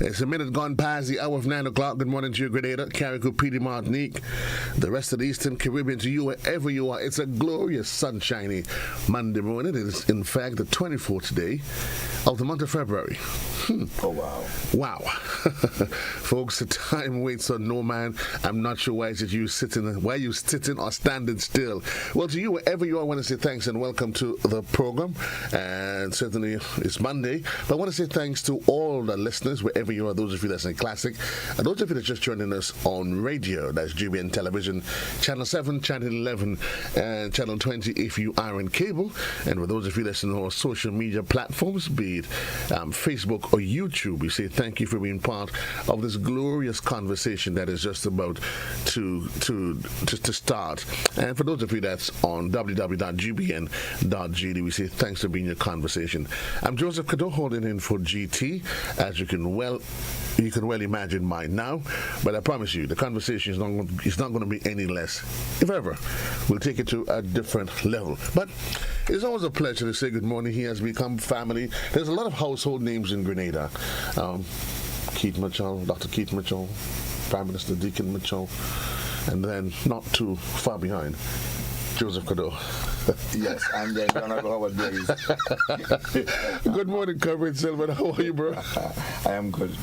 It's a minute gone past the hour of 9 o'clock. Good morning to you, Grenada, Carriacou, PD, Martinique, the rest of the Eastern Caribbean, to you wherever you are. It's a glorious, sunshiny Monday morning. It is, in fact, the 24th day of the month of February. Oh, wow. Wow. Folks, the time waits on no man. I'm not sure why is it you sitting or standing still. Well, to you, wherever you are, I want to say thanks and welcome to the program. And certainly it's Monday. But I want to say thanks to all the listeners, wherever you are, those of you that's in Classic, and those of you that's just joining us on radio. That's GBN Television, Channel 7, Channel 11, and Channel 20 if you are in cable. And with those of you listening on our social media platforms, be it Facebook or YouTube, we say thank you for being part of this glorious conversation that is just about to start. And for those of you that's on www.gbn.gd, we say thanks for being your conversation. I'm Joseph Cadore holding in for GT, as you can well imagine by now. But I promise you, the conversation is not going to be any less. If ever, we'll take it to a different level. But it's always a pleasure to say good morning. He has become family. There's a lot of household names in Grenada. Keith Mitchell, Dr. Keith Mitchell, Prime Minister Deacon Mitchell, and then not too far behind, Joseph Cadore. Yes, and then Honorable Howard Days. Good morning, Comrade Sylvan. How are you, bro? I am good.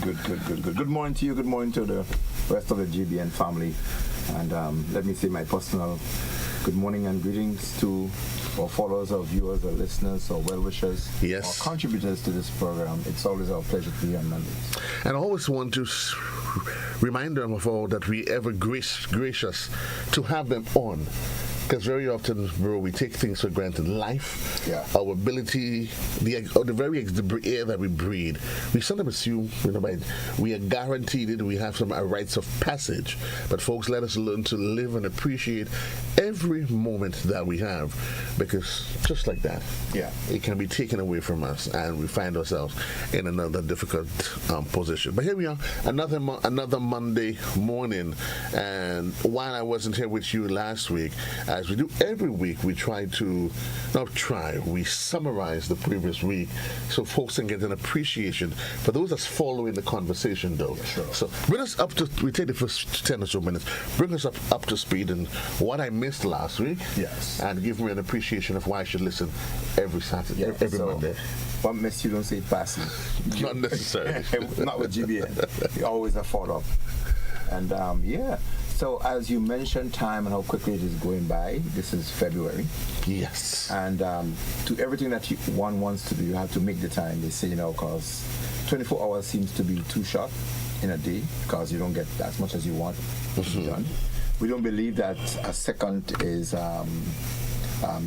Good morning to you. Good morning to the rest of the GBN family. And let me say my personal good morning and greetings to our followers, our viewers, our listeners, our well-wishers, yes, our contributors to this program. It's always our pleasure to be on Mondays. And I always want to remind them of all that we ever gracious to have them on. Because very often, bro, we take things for granted. Life, our ability, the air that we breathe. We sometimes assume, we are guaranteed it, we have some rites of passage. But folks, let us learn to live and appreciate every moment that we have. Because just like that, it can be taken away from us, and we find ourselves in another difficult position. But here we are, another Monday morning. And while I wasn't here with you last week, as we do every week, we summarize the previous week so folks can get an appreciation for those that's following the conversation, though. Sure. So bring us up to, we take the first 10 or so minutes, bring us up to speed in what I missed last week. Yes. And give me an appreciation of why I should listen every Saturday, every Monday. What miss you don't say passing. Not necessarily. Not with GBN. You always a follow up. And so as you mentioned time and how quickly it is going by, this is February. Yes. And to everything that one wants to do, you have to make the time. They say, because 24 hours seems to be too short in a day because you don't get as much as you want to be done. We don't believe that a second is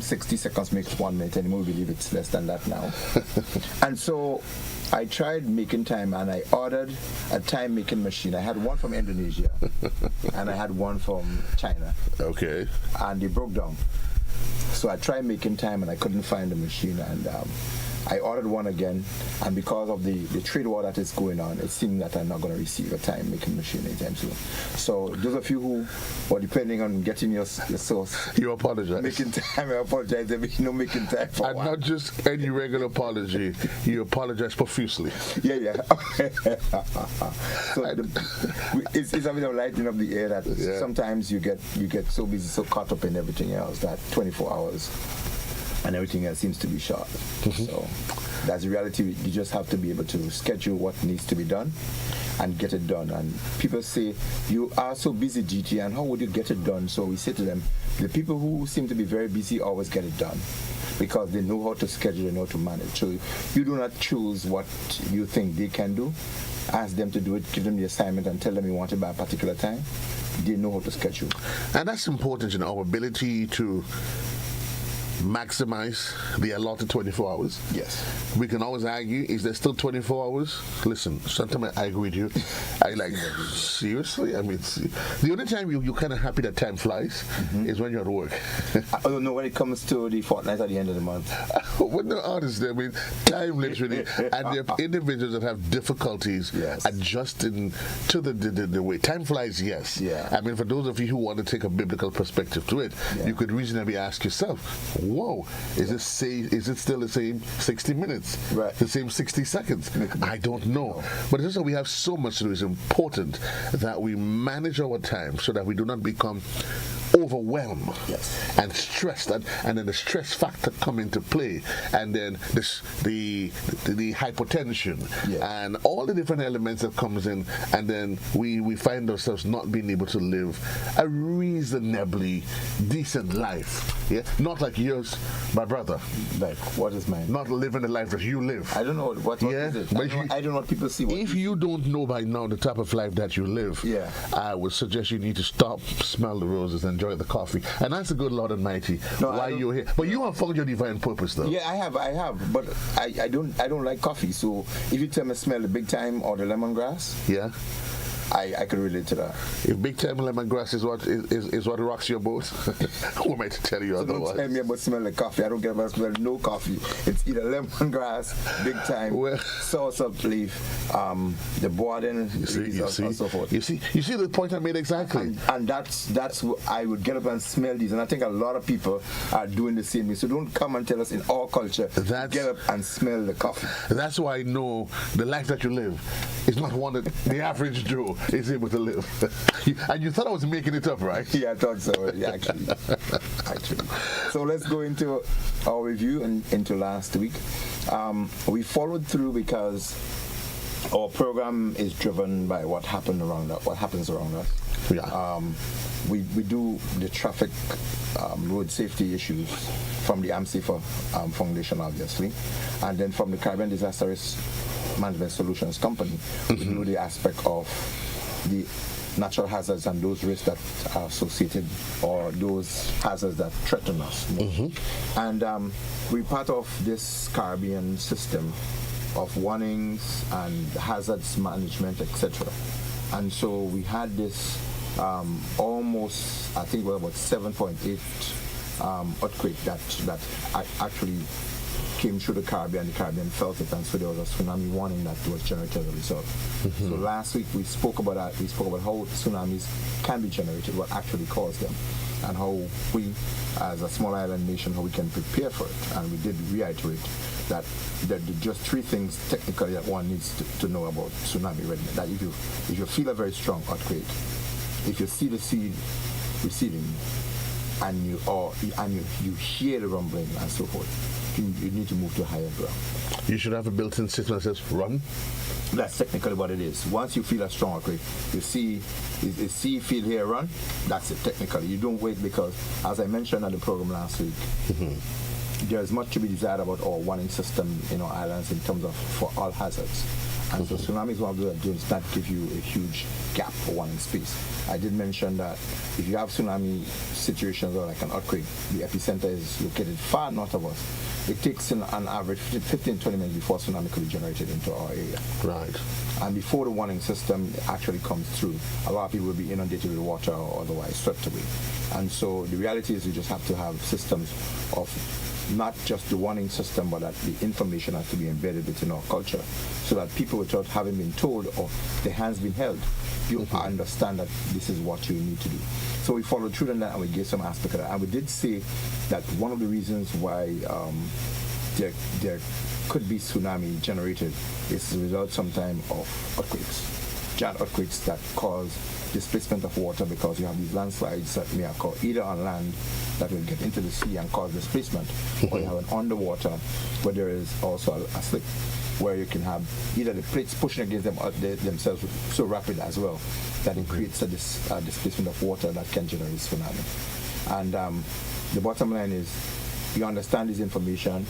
60 seconds makes 1 minute anymore. We believe it's less than that now. And so I tried making time, and I ordered a time-making machine. I had one from Indonesia, and I had one from China. Okay. And they broke down. So I tried making time, and I couldn't find the machine. And I ordered one again, and because of the trade war that is going on, it seemed that I'm not going to receive a time-making machine anytime soon. So those of you who are depending on getting your source, you apologize. Making time, I apologize. There be no making time for and one. not just any regular apology. You apologize profusely. Yeah. So it's a bit of lightening up the air that sometimes you get so busy, so caught up in everything else that 24 hours. And everything else seems to be short. So that's the reality. You just have to be able to schedule what needs to be done and get it done. And people say, you are so busy, GT, and how would you get it done? So we say to them, the people who seem to be very busy always get it done because they know how to schedule and how to manage. So you do not choose what you think they can do. Ask them to do it, give them the assignment, and tell them you want it by a particular time. They know how to schedule. And that's important, our ability to maximize the allotted 24 hours. Yes. We can always argue, is there still 24 hours? Listen, sometimes I agree with you. I seriously? I mean, the only time you're kind of happy that time flies is when you're at work. I don't know when it comes to the fortnight at the end of the month. When the artists, I mean, time literally, and there are individuals that have difficulties adjusting to the way. Time flies, yes. Yeah. I mean, for those of you who want to take a biblical perspective to it, you could reasonably ask yourself, whoa, is it still the same 60 minutes? Right. The same 60 seconds? I don't know. But this is we have so much to do. It's important that we manage our time so that we do not become overwhelmed and stressed, and then the stress factor come into play, and then the hypotension and all the different elements that comes in, and then we find ourselves not being able to live a reasonably decent life. Yeah, not like yours, my brother. Like what is mine? Not living the life that you live. I don't know what is it. I don't know what people see. If you don't know by now the type of life that you live, I would suggest you need to stop, smell the roses, enjoy the coffee, and that's the good Lord Almighty why you're here. But you have found your divine purpose, though. Yeah, I have, but I don't like coffee. So if you tell me smell the big time or the lemongrass, I could relate to that. If big time lemongrass is what rocks your boat, who am I to tell you otherwise? Don't tell me about smell the coffee. I don't care about smell no coffee. It's either lemongrass, big time, sauce leaf, the Borden, and so forth. You see the point I made exactly. And that's what I would get up and smell these, and I think a lot of people are doing the same thing. So don't come and tell us in our culture get up and smell the coffee. That's why I know the life that you live is not one that the average Joe is able to live. And you thought I was making it up, right? Yeah, I thought so. Yeah, actually. So let's go into our review and into last week. We followed through because our program is driven by what happens around us. Yeah. We do the traffic road safety issues from the AmSafer Foundation, obviously, and then from the Caribbean Disaster Risk Management Solutions Company, we do the aspect of the natural hazards and those risks that are associated, or those hazards that threaten us. And we're part of this Caribbean system of warnings and hazards management, etc. And so we had this almost, I think, about 7.8 earthquake that actually came through the Caribbean. The Caribbean felt it, and so there was a tsunami warning that was generated as a result. So last week we spoke about that. We spoke about how tsunamis can be generated, what actually caused them, and how we, as a small island nation, how we can prepare for it. And we did reiterate that there are just three things technically that one needs to know about tsunami readiness. That if you feel a very strong earthquake, if you see the sea receding, and you hear the rumbling and so forth, you need to move to higher ground. You should have a built-in system that says run. That's technically what it is. Once you feel a strong earthquake, you see feel here, run. That's it technically. You don't wait, because as I mentioned on the program last week, there's much to be desired about our warning system in our islands in terms of for all hazards. And so tsunami is one of those that does not give you a huge gap for warning space. I did mention that if you have tsunami situations or like an earthquake, the epicenter is located far north of us. It takes an average 15-20 minutes before tsunami could be generated into our area. Right. And before the warning system actually comes through, a lot of people will be inundated with water or otherwise swept away. And so the reality is you just have to have systems of not just the warning system, but that the information has to be embedded within our culture, so that people, without having been told or their hands being held, you understand that this is what you need to do. So we followed through on that, and we gave some aspect of that. And we did say that one of the reasons why there could be tsunami generated is the result sometime of earthquakes, giant earthquakes that cause displacement of water, because you have these landslides that may occur either on land that will get into the sea and cause displacement, or you have an underwater where there is also a slip, where you can have either the plates pushing against themselves so rapid as well that it creates a displacement of water that can generate tsunami. And the bottom line is, you understand this information.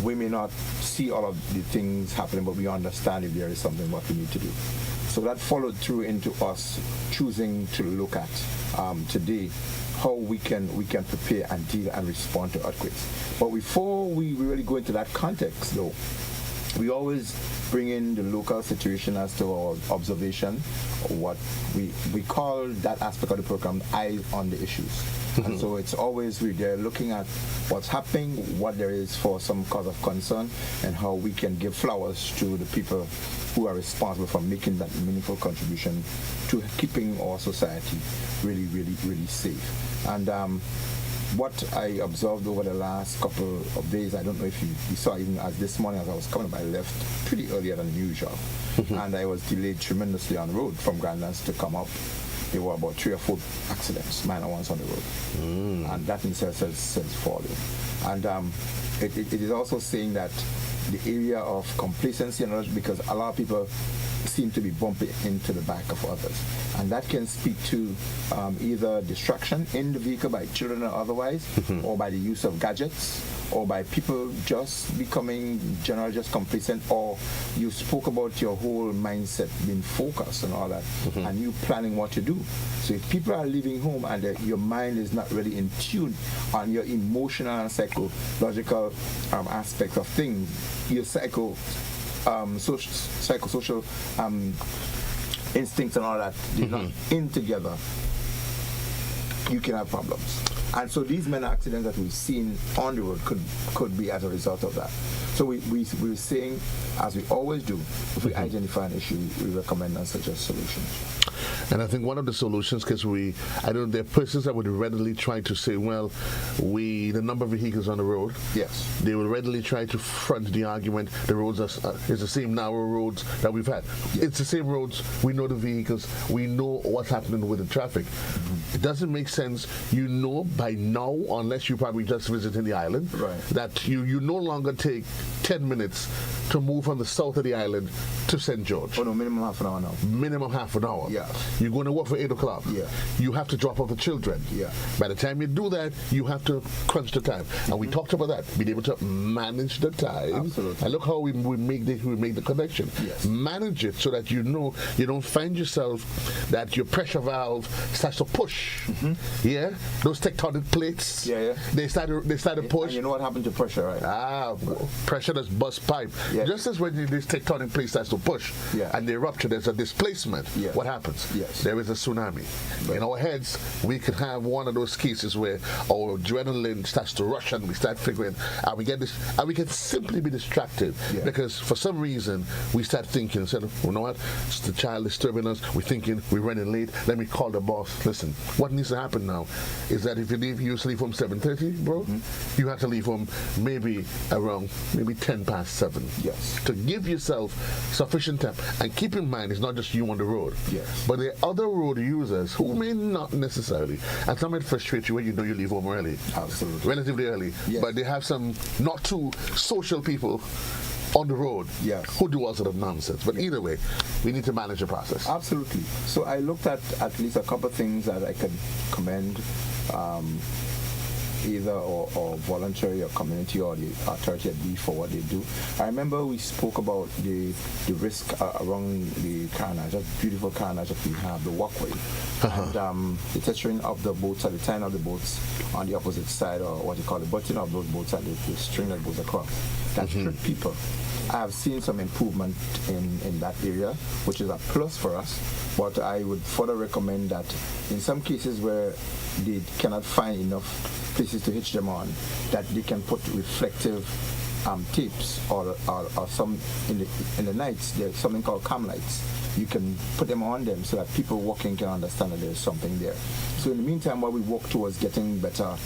We may not see all of the things happening, but we understand if there is something what we need to do. So that followed through into us choosing to look at today how we can prepare and deal and respond to earthquakes. But before we really go into that context, though, we always bring in the local situation as to our observation, or what we call that aspect of the program eyes on the issues. And so it's always we're looking at what's happening, what there is for some cause of concern, and how we can give flowers to the people who are responsible for making that meaningful contribution to keeping our society really, really, really safe. And what I observed over the last couple of days, I don't know if you saw, even as this morning as I was coming up, I left pretty earlier than usual. And I was delayed tremendously on the road from Grandlands to come up. There were about 3 or 4 accidents, minor ones on the road. And that in itself says falling. And it is also saying that the area of complacency, and because a lot of people seem to be bumping into the back of others, and that can speak to either distraction in the vehicle by children or otherwise, or by the use of gadgets, or by people just becoming generally just complacent. Or you spoke about your whole mindset being focused and all that, and you planning what to do. So if people are leaving home and your mind is not really in tune on your emotional and psychological aspects of things, your psychosocial instincts and all that, they're not in together, you can have problems. And so these many accidents that we've seen on the road could be as a result of that. So we're saying, as we always do, if we identify an issue, we recommend and suggest solutions. And I think one of the solutions, because I don't know, there are persons that would readily try to say, well, the number of vehicles on the road. Yes. They will readily try to front the argument, the roads is the same narrow roads that we've had. Yes. It's the same roads, we know the vehicles, we know what's happening with the traffic. It doesn't make sense, you know by now, unless you probably just visited the island, that you no longer take 10 minutes to move from the south of the island to St. George. Oh no, minimum half an hour now. Minimum half an hour. Yeah. You're going to work for 8 o'clock. Yeah. You have to drop off the children. Yeah. By the time you do that, you have to crunch the time. And we talked about that, being able to manage the time. Absolutely. And look how we make the connection. Yes. Manage it so that you know you don't find yourself that your pressure valve starts to push. Yeah? Those tectonic plates. Yeah. They start to push. And you know what happened to pressure, right? Pressure that's bust pipe. Yeah. Just as when this tectonic plate starts to push and they rupture, there's a displacement. Yeah. What happens? Yes. There is a tsunami. Right. In our heads, we could have one of those cases where our adrenaline starts to rush and we start figuring, and we get this, and we can simply be distracted because for some reason we start thinking, instead of, you know what, it's the child disturbing us, we're thinking we're running late, let me call the boss. Listen, what needs to happen now is that if you leave home 7:30, bro, you have to leave home maybe around 10 past 7. Yes. To give yourself sufficient time. And keep in mind, it's not just you on the road. Yes. But there are other road users who may not necessarily. And some might frustrate you when you know you leave home early. Absolutely. Relatively early. Yes. But they have some not too social people on the road who do all sort of nonsense. But either way, we need to manage the process. Absolutely. So I looked at least a couple of things that I could commend either or voluntary or community or the authority at B for what they do. I remember we spoke about the risk around the carnage, that beautiful carnage that we have, the walkway, and the tetering of the boats, or the tying of the boats on the opposite side, or what you call the button of those boats, and the string that goes across. That trick people. I have seen some improvement in that area, which is a plus for us, but I would further recommend that in some cases where they cannot find enough places to hitch them on, that they can put reflective tapes or some in the nights. There's something called cam lights. You can put them on them so that people walking can understand that there's something there. So in the meantime, while we work towards getting better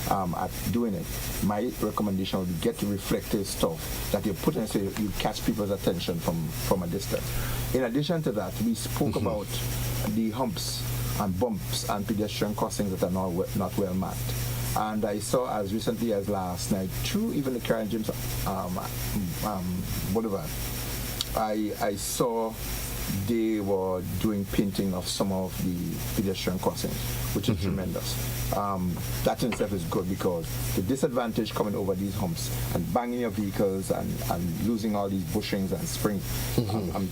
at doing it, my recommendation would be get reflective stuff that you put in so you catch people's attention from a distance. In addition to that, we spoke about the humps and bumps and pedestrian crossings that are not well marked. And I saw as recently as last night, through even the Karen James Boulevard, I saw they were doing painting of some of the pedestrian crossings, which is tremendous. That in itself is good, because the disadvantage coming over these humps and banging your vehicles and losing all these bushings and springs,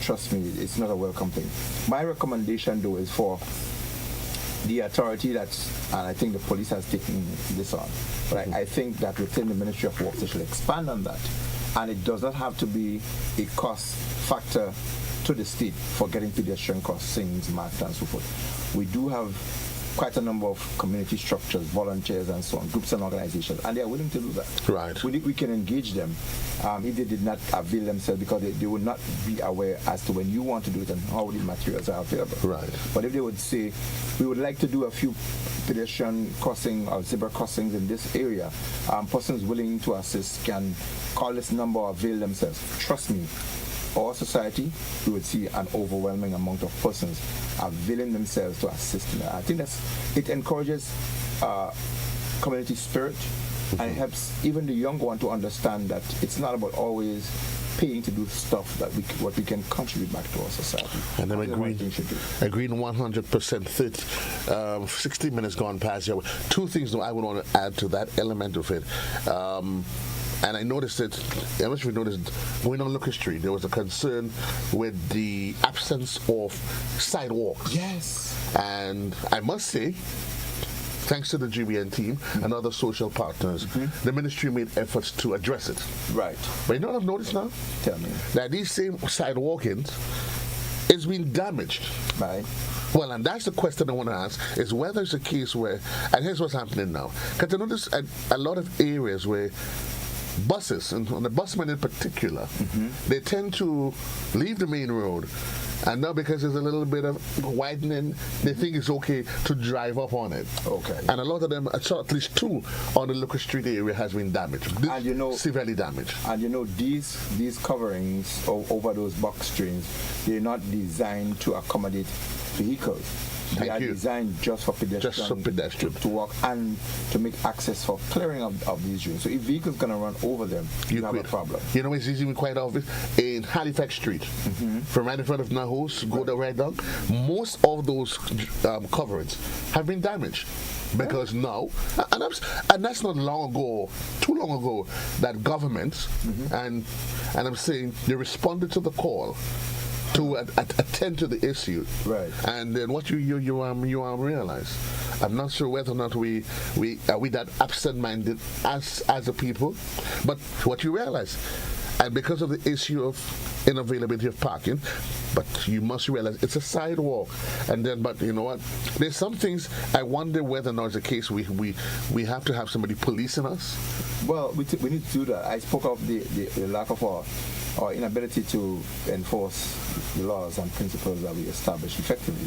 trust me, it's not a welcome thing. My recommendation though is for the authority and I think the police has taken this on, but I think that within the Ministry of Works they should expand on that, and it does not have to be a cost factor to the state for getting pedestrian crossings marked and so forth. We do have quite a number of community structures, volunteers and so on, groups and organizations, and they are willing to do that. Right. We can engage them if they did not avail themselves, because they would not be aware as to when you want to do it and how the materials are available. Right. But if they would say, we would like to do a few pedestrian crossing or zebra crossings in this area, persons willing to assist can call this number or avail themselves. Trust me, our society, we would see an overwhelming amount of persons availing themselves to assist in that. I think it encourages community spirit, and it helps even the young one to understand that it's not about always paying to do stuff that what we can contribute back to our society. And I'm agreeing 100%. 60 minutes gone past here. Two things though I would want to add to that element of it. And I noticed it, I don't know if you noticed, going on Lucas Street, there was a concern with the absence of sidewalks. Yes. And I must say, thanks to the GBN team and other social partners, the ministry made efforts to address it. Right. But you know what I've noticed now? Tell me. That these same sidewalkings is being damaged. Right. Well, and that's the question I want to ask, is whether it's a case where, and here's what's happening now, because I notice a lot of areas where buses, and on the busmen in particular, they tend to leave the main road, and now because there's a little bit of widening, they think it's okay to drive up on it. Okay. And a lot of them, at least two on the Lucas Street area has been damaged. And you know, severely damaged. And you know, these coverings over those box drains, they're not designed to accommodate vehicles. They are designed just for pedestrians to walk and to make access for clearing of these drains. So if vehicles going to run over them, you have a problem. You know, it's easy, quite obvious. In Halifax Street, from right in front of Nahos, go right down, most of those coverings have been damaged. Because now, and that's not long ago, too long ago, that governments, and I'm saying they responded to the call to attend to the issue, right? And then what you realize, I'm not sure whether or not we are that absent-minded as a people, but what you realize, and because of the issue of unavailability of parking, but you must realize it's a sidewalk, and then but you know what? There's some things I wonder whether or not it's a case we have to have somebody policing us. Well, we need to do that. I spoke of the lack of our inability to enforce the laws and principles that we establish effectively.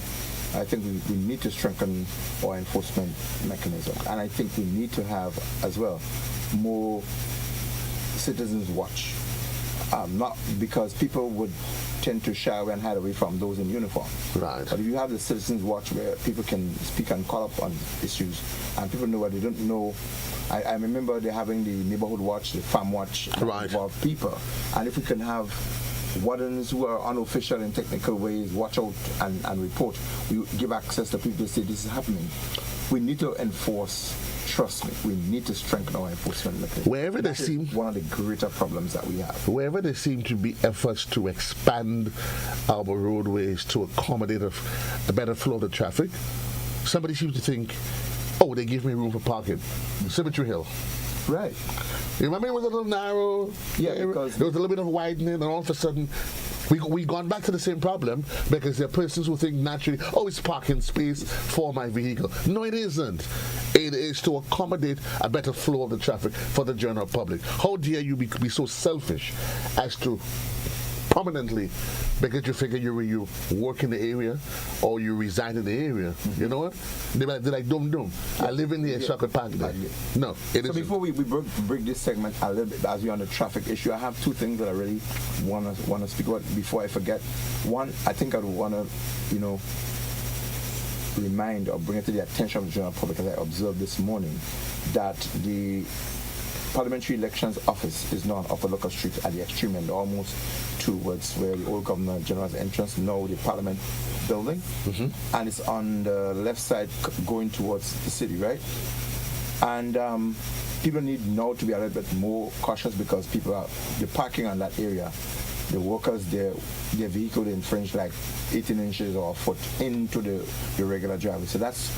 I think we need to strengthen our enforcement mechanism, and I think we need to have as well more citizens watch. Not because people would tend to shy away and hide away from those in uniform. Right. But if you have the citizens watch where people can speak and call up on issues, and people know what they don't know. I remember they having the neighborhood watch, the farm watch, right, involve people. And if we can have wardens who are unofficial in technical ways watch out and report, we give access to people to say this is happening. We need to enforce. Trust me, we need to strengthen our enforcement mechanism. Wherever there seem one of the greater problems that we have. Wherever there seem to be efforts to expand our roadways to accommodate a better flow of the traffic, somebody seems to think, oh, they give me room for parking. Cemetery Hill. Right. You remember it was a little narrow? Yeah, because there was a little bit of widening, and all of a sudden, we gone back to the same problem because there are persons who think naturally, oh, it's parking space for my vehicle. No, it isn't. It is to accommodate a better flow of the traffic for the general public. How dare you be so selfish as to permanently, because you figure you work in the area or you reside in the area, you know what? They're like, dum. I live in here, so I could park there. No, it isn't. So before we break this segment a little bit, as we're on the traffic issue, I have two things that I really want to speak about before I forget. One, I think I would want to, remind or bring it to the attention of the general public, as I observed this morning, that the Parliamentary Elections Office is now on Upper Lucas Street at the extreme end, almost towards where the old Governor General's entrance, now the Parliament building, and it's on the left side going towards the city, right? And people need now to be a little bit more cautious because they're parking on that area. The workers, their vehicle infringe like 18 inches or a foot into the regular driveway. So that's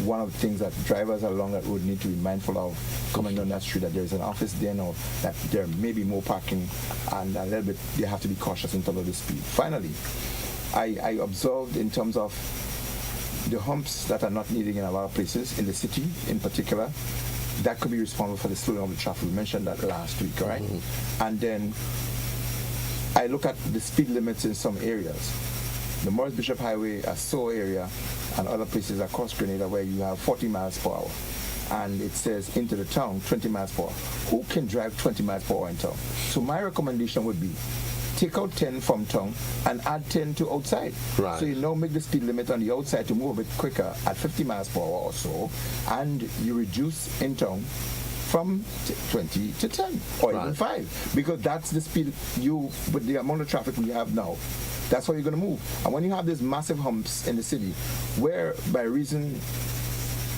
one of the things that drivers along that road need to be mindful of coming down that street, that there is an office there now, that there may be more parking, and a little bit they have to be cautious in terms of the speed. Finally, I observed in terms of the humps that are not needed in a lot of places, in the city in particular, that could be responsible for the slowing of the traffic. We mentioned that last week, right? And then I look at the speed limits in some areas. The Morris Bishop Highway, a Soho area, and other places across Grenada where you have 40 miles per hour. And it says into the town, 20 miles per hour. Who can drive 20 miles per hour in town? So my recommendation would be, take out 10 from town and add 10 to outside. Right. So you now make the speed limit on the outside to move a bit quicker at 50 miles per hour or so, and you reduce in town from 20 to 10 or even 5, because that's the speed with the amount of traffic we have now, that's how you're going to move. And when you have these massive humps in the city, where by reason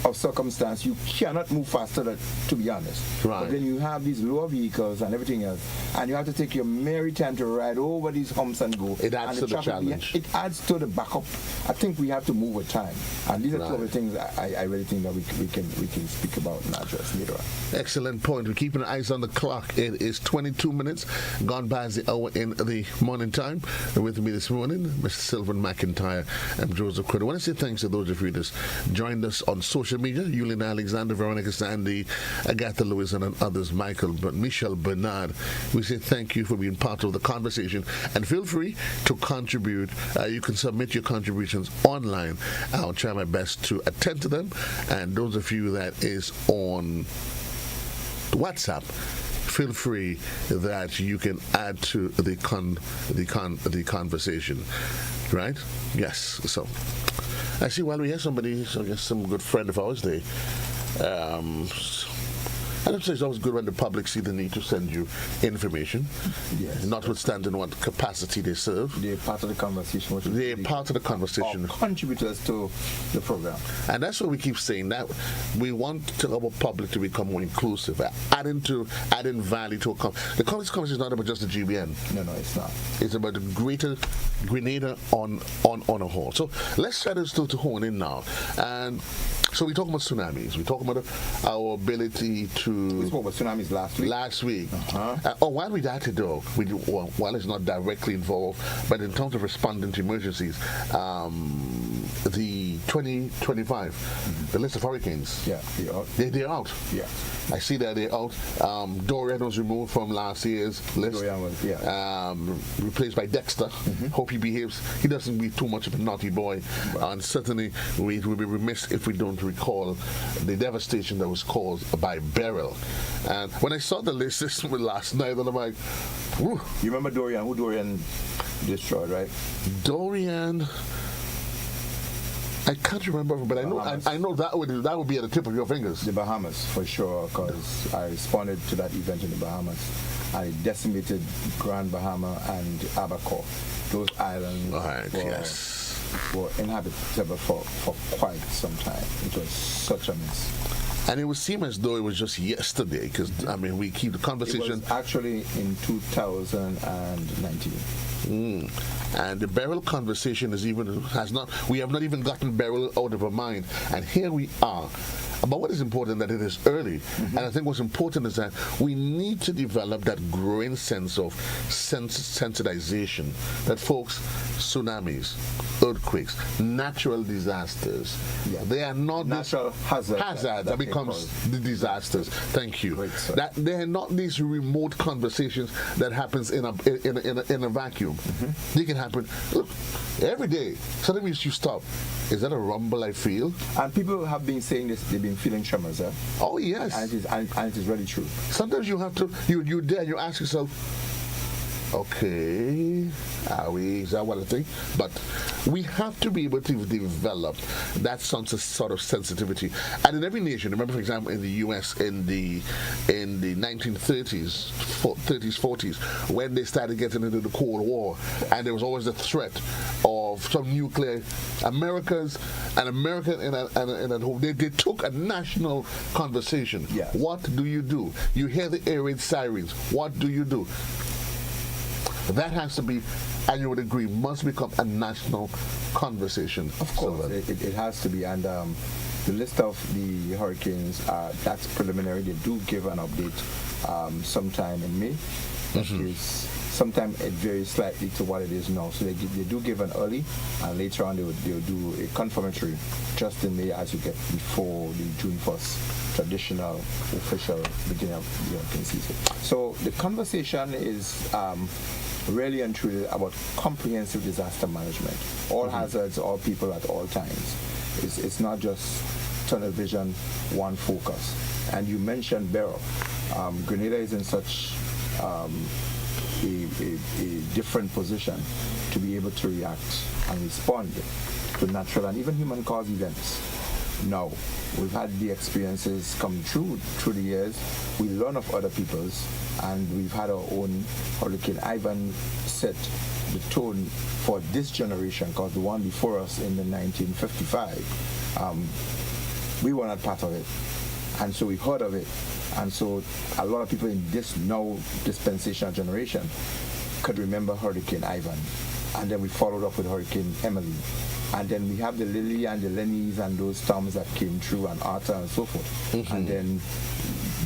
of circumstance you cannot move faster, to be honest. But then you have these lower vehicles and everything else, and you have to take your merry time to ride over these humps and go. It adds to the challenge. It adds to the backup. I think we have to move with time, and these are two of the things I really think that we can speak about and address later on. Excellent point. We're keeping our eyes on the clock. It is 22 minutes gone past the hour in the morning time. With me this morning, Mr. Sylvan McIntyre and Joseph Cadore. I want to say thanks to those of you that joined us on social media, Yulin Alexander, Veronica Sandy, Agatha Lewis, and others, Michelle Bernard. We say thank you for being part of the conversation, and feel free to contribute. You can submit your contributions online. I'll try my best to attend to them, and those of you that is on WhatsApp, feel free that you can add to the conversation, right? Yes. So I see while we have somebody, so I guess some good friend of ours, I don't say it's always good when the public see the need to send you information, notwithstanding what capacity they serve. They're part of the conversation. They're part of the conversation. Contributors to the program. And that's what we keep saying, that we want our public to become more inclusive, adding value to the conversation is not about just the GBN. No, it's not. It's about the greater Grenada on a whole. So let's try to still to hone in now. And so we talk about tsunamis. We talk about our ability to. We spoke about tsunamis last week. While we're at it though, while it's not directly involved, but in terms of responding to emergencies, the 2025, the list of hurricanes. Yeah, they're out. They're out. Yeah. I see that they're out. Dorian was removed from last year's list. Dorian was, replaced by Dexter. Hope he behaves. He doesn't be too much of a naughty boy. Right. And certainly we will be remiss if we don't recall the devastation that was caused by Beryl. And when I saw the list this last night, I'm like, whew. You remember Dorian? Who Dorian destroyed, right? Dorian, I can't remember, but I know that would be at the tip of your fingers. The Bahamas, for sure, because I responded to that event in the Bahamas. I decimated Grand Bahama and Abaco. Those islands were inhabitable for quite some time. It was such a mess. And it would seem as though it was just yesterday, because, we keep the conversation. It was actually in 2019. And the Beryl conversation we have not even gotten Beryl out of our mind. And here we are. But what is important that it is early. And I think what's important is that we need to develop that growing sense of sensitization. That folks, tsunamis, earthquakes, natural disasters, they are not natural hazards that becomes the disasters. Thank you. That they are not these remote conversations that happens in a vacuum. They can happen. Look, every day. Suddenly you stop. Is that a rumble I feel? And people have been saying this. They've been feeling tremors. Oh yes. And it is really true. Sometimes you have to. You ask yourself, okay, is that what I think? But we have to be able to develop that sort of sensitivity. And in every nation, remember, for example, in the U.S. in the 1930s, 40s, when they started getting into the Cold War, and there was always the threat of some nuclear. America and at home, they took a national conversation. Yes. What do? You hear the air raid sirens. What do you do? That has to be, and you would agree, must become a national conversation. Of course, it has to be. And The list of the hurricanes, that's preliminary. They do give an update sometime in May. That is, sometime it varies slightly to what it is now. So they do give an early, and later on they'll do a confirmatory just in May as you get before the June 1st traditional official beginning of the hurricane season. So the conversation is really and truly about comprehensive disaster management. All hazards, all people at all times. It's not just tunnel vision, one focus. And you mentioned Beryl. Grenada is in such a different position to be able to react and respond to natural and even human-caused events. Now, we've had the experiences come through the years. We learn of other people's, and we've had our own. Hurricane Ivan set the tone for this generation, because the one before us in the 1955, we were not part of it. And so we heard of it. And so a lot of people in this now dispensational generation could remember Hurricane Ivan. And then we followed up with Hurricane Emily. And then we have the Lily and the Lennies and those storms that came through, and Arthur and so forth. And then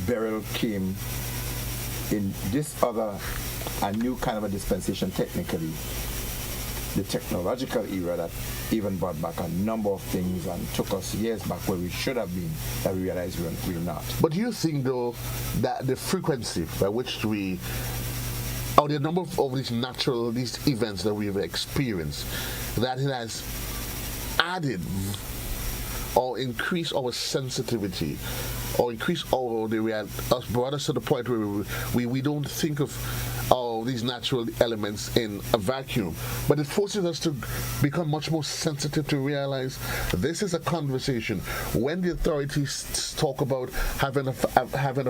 Beryl came in this other, a new kind of a dispensation technically. The technological era that even brought back a number of things and took us years back where we should have been, that we realized we're not. But do you think, though, that the frequency by which the number of these events that we've experienced, that it has added or increased our sensitivity, or increased brought us to the point where we don't think of these natural elements in a vacuum, but it forces us to become much more sensitive to realize this is a conversation. When the authorities talk about having a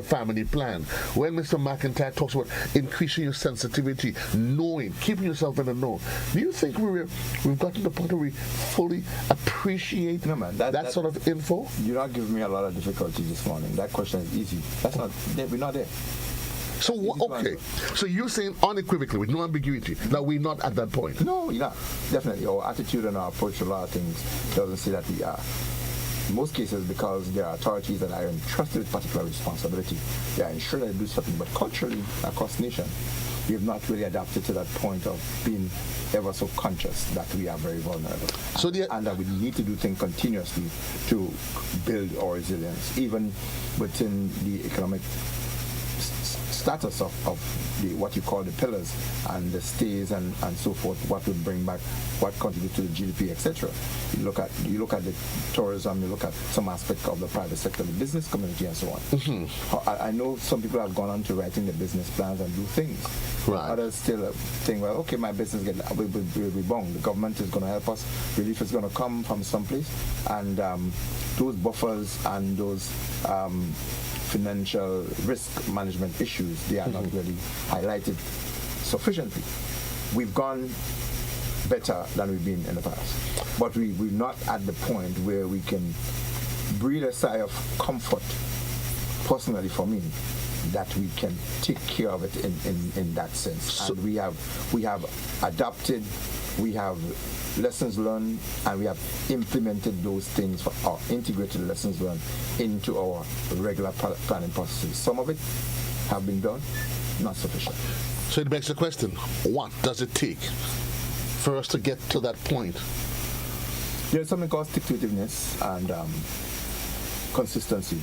family plan, when Mr. McIntyre talks about increasing your sensitivity, knowing, keeping yourself in the know, do you think we've gotten to the point where we fully appreciate that sort of info? You're not giving me a lot of difficulty this morning. That question is easy. We're not there. So, okay. So you're saying unequivocally, with no ambiguity, that we're not at that point? No, you're not. Definitely. Our attitude and our approach to a lot of things doesn't say that we are. In most cases, because there are authorities that are entrusted with particular responsibility, they are ensured that they do something. But culturally, across the nation, we have not really adapted to that point of being ever so conscious that we are very vulnerable. And that we need to do things continuously to build our resilience, even within the economic status of what you call the pillars and the stays and so forth, what would bring back, what contributes to the GDP, etc. You look at the tourism, you look at some aspect of the private sector, the business community, and so on. I know some people have gone on to writing the business plans and do things. Right. Others still think, well, okay, my business will be bound. The government is going to help us. Relief is going to come from someplace, and those buffers and those financial risk management issues, they are not really highlighted sufficiently. We've gone better than we've been in the past, but we're not at the point where we can breathe a sigh of comfort, personally for me, that we can take care of it in that sense. And we have adapted, we have lessons learned, and we have implemented those things, for our integrated lessons learned into our regular planning processes. Some of it have been done, not sufficient. So it begs the question, what does it take for us to get to that point? There's something called stick-to-itiveness and consistency.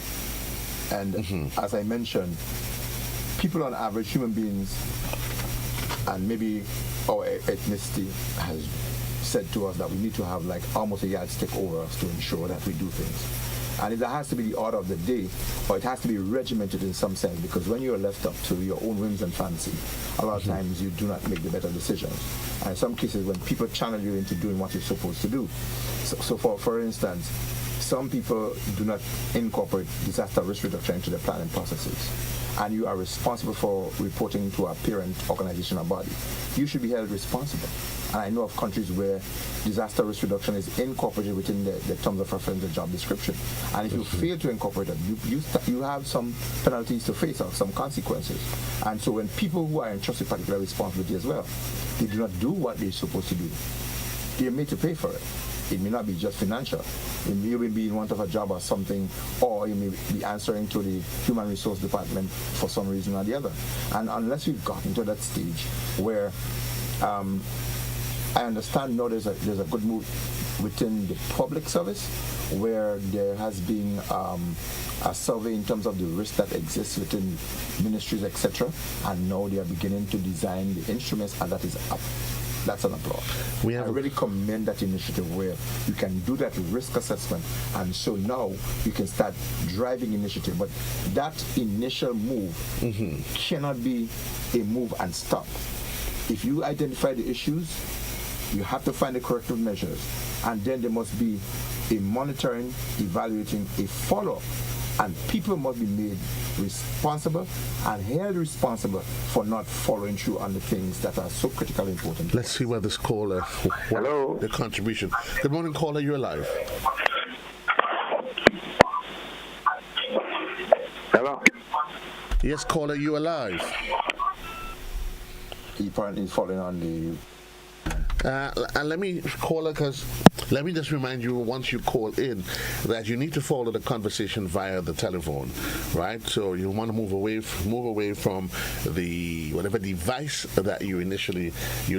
And as I mentioned, people on average, human beings, and maybe our ethnicity has said to us that we need to have like almost a yardstick over us to ensure that we do things. And if that has to be the order of the day, or it has to be regimented in some sense, because when you're left up to your own whims and fancy, a lot of times you do not make the better decisions. And in some cases, when people channel you into doing what you're supposed to do. So for instance, some people do not incorporate disaster risk reduction into their planning processes, and you are responsible for reporting to a parent organization or body. You should be held responsible. And I know of countries where disaster risk reduction is incorporated within the terms of reference, the job description. And if you fail to incorporate it, you have some penalties to face or some consequences. And so when people who are entrusted with particular responsibility as well, they do not do what they're supposed to do, they're made to pay for it. It may not be just financial. You may be in want of a job or something, or you may be answering to the human resource department for some reason or the other. And unless we've gotten to that stage where I understand now there's a good move within the public service where there has been a survey in terms of the risk that exists within ministries, etc. And now they are beginning to design the instruments, and that's an applaud. I really commend that initiative where you can do that risk assessment, and so now you can start driving initiative. But that initial move cannot be a move and stop. If you identify the issues, you have to find the corrective measures, and then there must be a monitoring, evaluating, a follow-up, and people must be made responsible and held responsible for not following through on the things that are so critically important. Let's see where this caller, hello, the contribution. Good morning, caller. You're live. Hello. Yes, caller. You're alive. He apparently is following on the. And let me just remind you, once you call in, that you need to follow the conversation via the telephone, right? So you want to move away from the whatever device that you're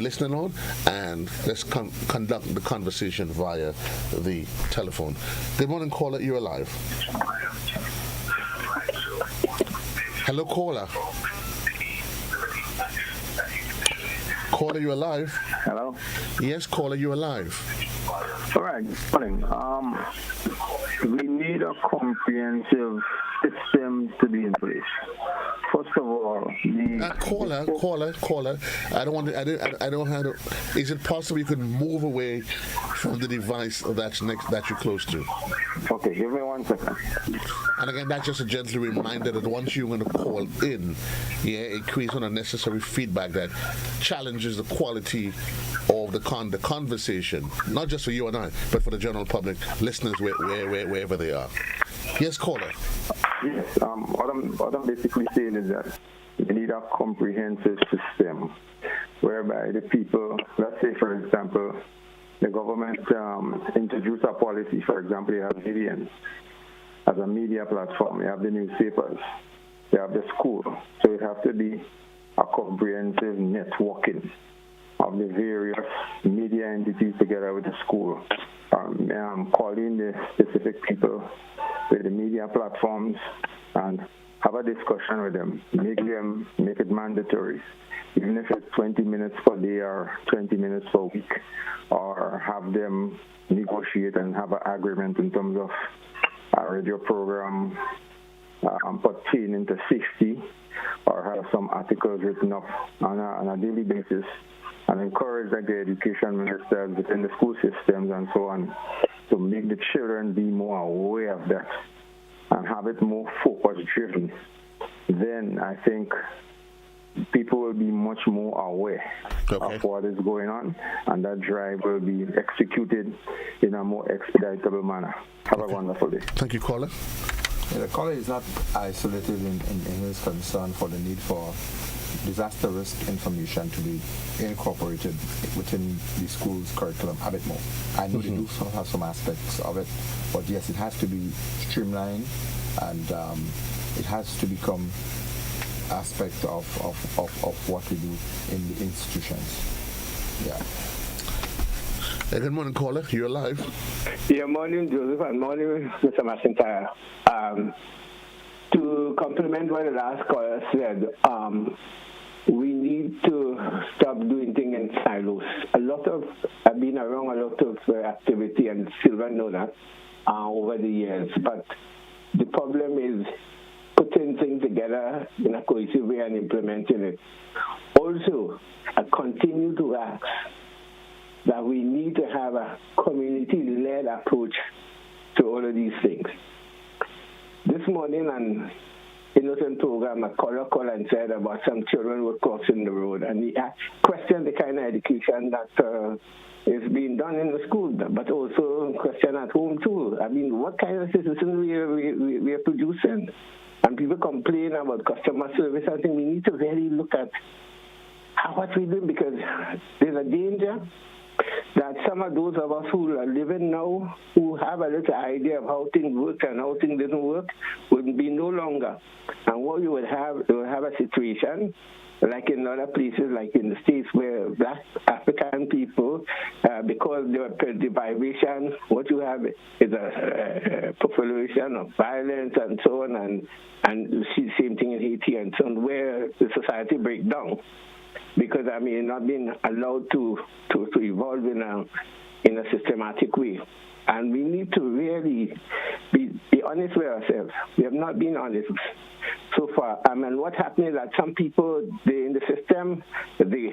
listening on, and let's conduct the conversation via the telephone. Good morning, caller. You're alive. Hello, caller. Caller, you alive? Hello? Yes, caller, you alive? All right, morning. We need a comprehensive system to be in place. First of all, caller. I don't have to. Is it possible you could move away from the device that you're close to? Okay, give me 1 second. And again, that's just a gentle reminder that once you're going to call in, it creates unnecessary feedback that challenges the quality of the conversation, not just for you and I, but for the general public, listeners wherever they are. Yes, caller. Yes, what I'm basically saying is that we need a comprehensive system whereby the people, let's say for example, the government introduced a policy, for example, you have VDN as a media platform, you have the newspapers, you have the school, so it has to be a comprehensive networking of the various media entities together with the school. Calling the specific people with the media platforms and have a discussion with them, make it mandatory, even if it's 20 minutes per day or 20 minutes per week, or have them negotiate and have an agreement in terms of a radio program pertaining to safety, or have some articles written up on a daily basis, and encourage the education ministers within the school systems and so on to make the children be more aware of that and have it more focus-driven. Then I think people will be much more aware of what is going on, and that drive will be executed in a more expeditable manner. Have a wonderful day. Thank you, caller. Yeah, the caller is not isolated in his concern for the need for disaster risk information to be incorporated within the school's curriculum a bit more. I know they do have some aspects of it, but yes, it has to be streamlined, and it has to become aspect of what we do in the institutions. Yeah. Hey, good morning, caller. You're live. Yeah, morning, Joseph, and morning, Mr. McIntyre. To complement what the last caller said, we need to stop doing things in silos. I've been around a lot of activity, and Sylvan knows that over the years. But the problem is putting things together in a cohesive way and implementing it. Also, I continue to ask that we need to have a community-led approach to all of these things. This morning, an innocent program, a caller called and said about some children were crossing the road, and he questioned the kind of education that is being done in the school, but also question at home too. I mean, what kind of citizens we are producing? And people complain about customer service. I think we need to really look at what we're doing, because there's a danger that some of those of us who are living now, who have a little idea of how things work and how things doesn't work, would be no longer. And what you would have a situation like in other places, like in the States, where black African people, because the vibration, what you have is a proliferation of violence and so on, and you see the same thing in Haiti and so on, where the society breaks down. Because, I mean, not being allowed to evolve in a systematic way. And we need to really be honest with ourselves. We have not been honest so far. And what happens is that some people, in the system, they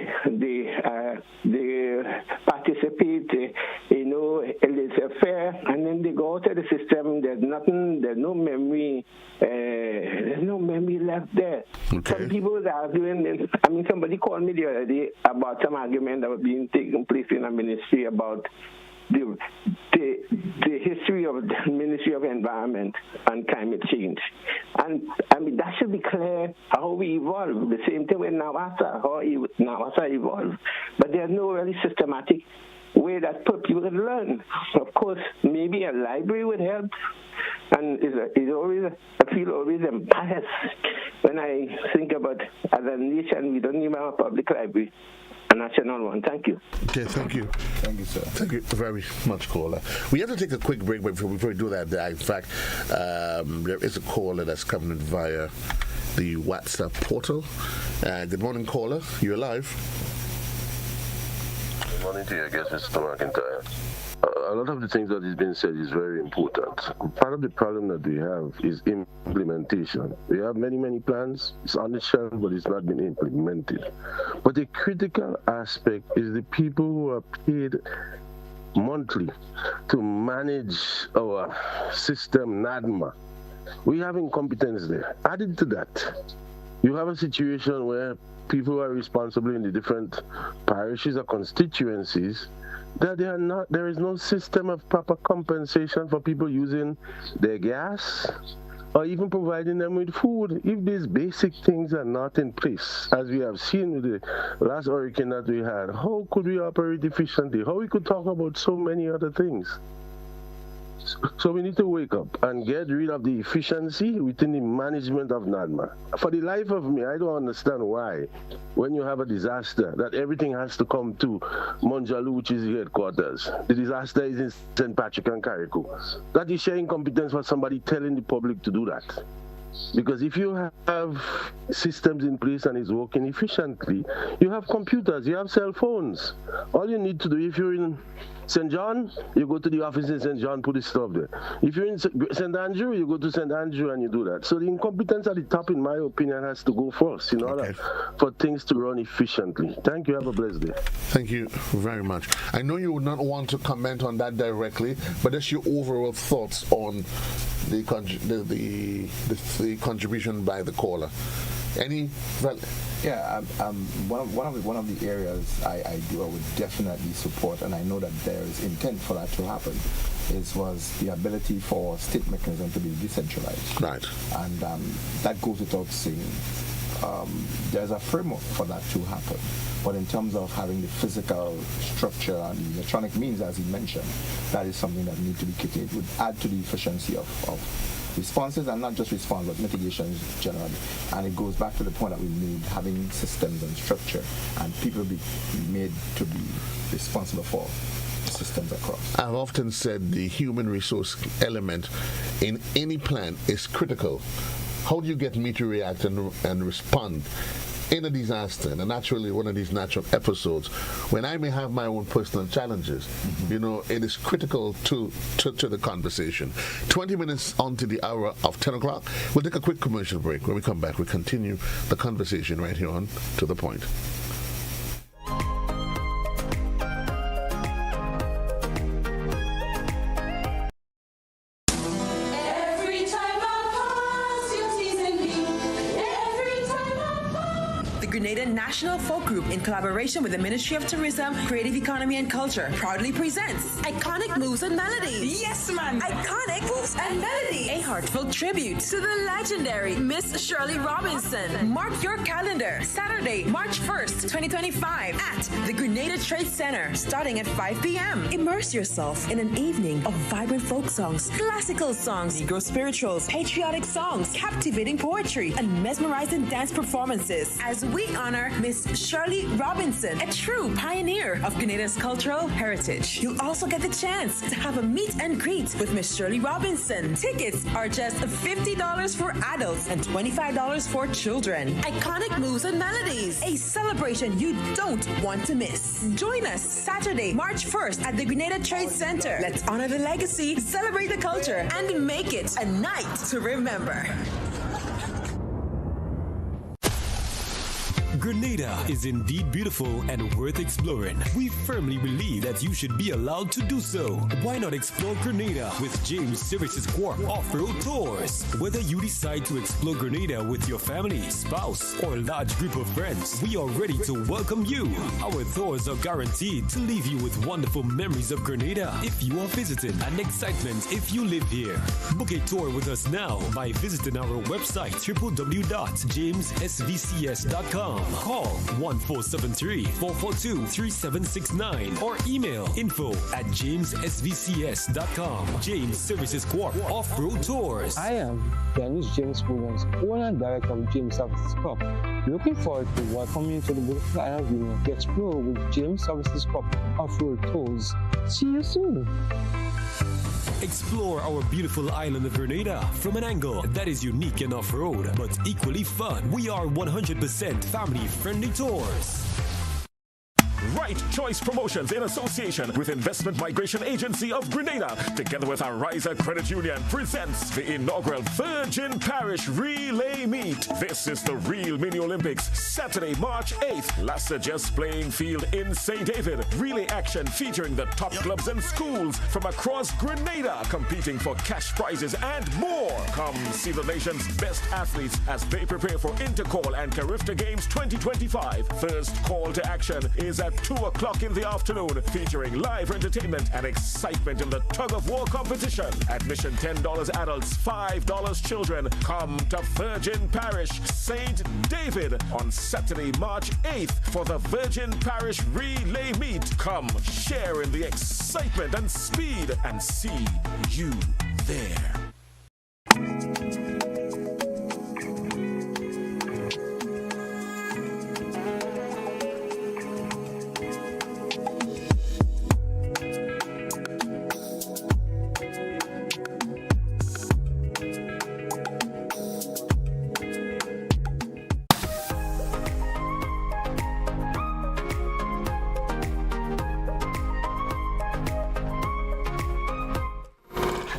participate, it's fair, and then they go out of the system. There's no memory. There's no memory left there. Okay. Some people are arguing. I mean, somebody called me the other day about some argument that was being taken place in a ministry about the history of the Ministry of Environment and Climate Change. And I mean, that should be clear how we evolve. The same thing with NAWASA, how NAWASA evolved. But there's no really systematic way that people can learn. Of course, maybe a library would help. And I feel always embarrassed when I think about, as a nation, we don't even have a public library. A national one. Thank you. Okay, thank you. Thank you, sir. Thank you very much, caller. We have to take a quick break before we do that. In fact, there is a caller that's coming in via the WhatsApp portal. Good morning, caller. You're live. Good morning to you, I guess, Mr. McIntyre. A lot of the things that is being said is very important. Part of the problem that we have is implementation. We have many plans. It's on the shelf, but it's not been implemented. But the critical aspect is the people who are paid monthly to manage our system, NADMA. We have incompetence there. Added to that, you have a situation where people who are responsible in the different parishes or constituencies, that there is no system of proper compensation for people using their gas or even providing them with food. If these basic things are not in place, as we have seen with the last hurricane that we had, how could we operate efficiently? How we could talk about so many other things? So we need to wake up and get rid of the efficiency within the management of NADMA. For the life of me, I don't understand why, when you have a disaster, that everything has to come to Monjalu, which is the headquarters. The disaster is in St. Patrick and Carriacou. That is sheer incompetence for somebody telling the public to do that. Because if you have systems in place and it's working efficiently, you have computers, you have cell phones. All you need to do, if you're in St. John, you go to the office in St. John, put the stuff there. If you're in St. Andrew, you go to St. Andrew and you do that. So the incompetence at the top, in my opinion, has to go first in order for things to run efficiently. Thank you. Have a blessed day. Thank you very much. I know you would not want to comment on that directly, but that's your overall thoughts on the contribution by the caller. Yeah, one of the areas I would definitely support, and I know that there is intent for that to happen, was the ability for state mechanism to be decentralized. Right. And that goes without saying. There's a framework for that to happen. But in terms of having the physical structure and the electronic means, as he mentioned, that is something that needs to be kicked in. It would add to the efficiency of responses, and not just response, but mitigations generally. And it goes back to the point that we need having systems and structure, and people be made to be responsible for systems across. I've often said the human resource element in any plan is critical. How do you get me to react and respond in a disaster, and naturally one of these natural episodes, when I may have my own personal challenges? It is critical to the conversation. 20 minutes on to the hour of 10 o'clock. We'll take a quick commercial break. When we come back, we continue the conversation right here on To The Point. Grenada National Folk Group, in collaboration with the Ministry of Tourism, Creative Economy and Culture, proudly presents Iconic Moves and Melodies. Yes, man. Iconic Moves and Melodies. A heartfelt tribute to the legendary Miss Shirley Robinson. Mark your calendar. Saturday, March 1st, 2025 at the Grenada Trade Center, starting at 5 p.m. Immerse yourself in an evening of vibrant folk songs, classical songs, Negro spirituals, patriotic songs, captivating poetry, and mesmerizing dance performances as we honor Miss Shirley Robinson, a true pioneer of Grenada's cultural heritage. You'll also get the chance to have a meet and greet with Miss Shirley Robinson. Tickets are just $50 for adults and $25 for children. Iconic Moves and Melodies, a celebration you don't want to miss. Join us Saturday, March 1st at the Grenada Trade Center. Let's honor the legacy, celebrate the culture, and make it a night to remember. Grenada is indeed beautiful and worth exploring. We firmly believe that you should be allowed to do so. Why not explore Grenada with James Services Corp Off-Road Tours? Whether you decide to explore Grenada with your family, spouse, or large group of friends, we are ready to welcome you. Our tours are guaranteed to leave you with wonderful memories of Grenada if you are visiting, and excitement if you live here. Book a tour with us now by visiting our website www.jamessvcs.com. Call 1473-442-3769 or email info@jamessvcs.com. James Services Corp Off-Road Tours. I am Dennis James Williams, owner and director of James Services Corp. Looking forward to welcoming you to the beautiful island of Grenada to explore with James Services Corp Off-Road Tours. See you soon. Explore our beautiful island of Grenada from an angle that is unique and off-road, but equally fun. We are 100% family-friendly tours. Right Choice Promotions in association with Investment Migration Agency of Grenada, together with Ariza Credit Union, presents the inaugural Virgin Parish Relay Meet. This is the real mini Olympics, Saturday, March 8th. Lassa Just Playing Field in St. David. Relay action featuring the top clubs and schools from across Grenada, competing for cash prizes and more. Come see the nation's best athletes as they prepare for Intercall and Carifta Games 2025. First call to action is at 2 o'clock in the afternoon, featuring live entertainment and excitement in the tug-of-war competition. Admission $10 adults, $5 children. Come to Virgin Parish, St. David on Saturday, March 8th for the Virgin Parish Relay Meet. Come share in the excitement and speed and see you there.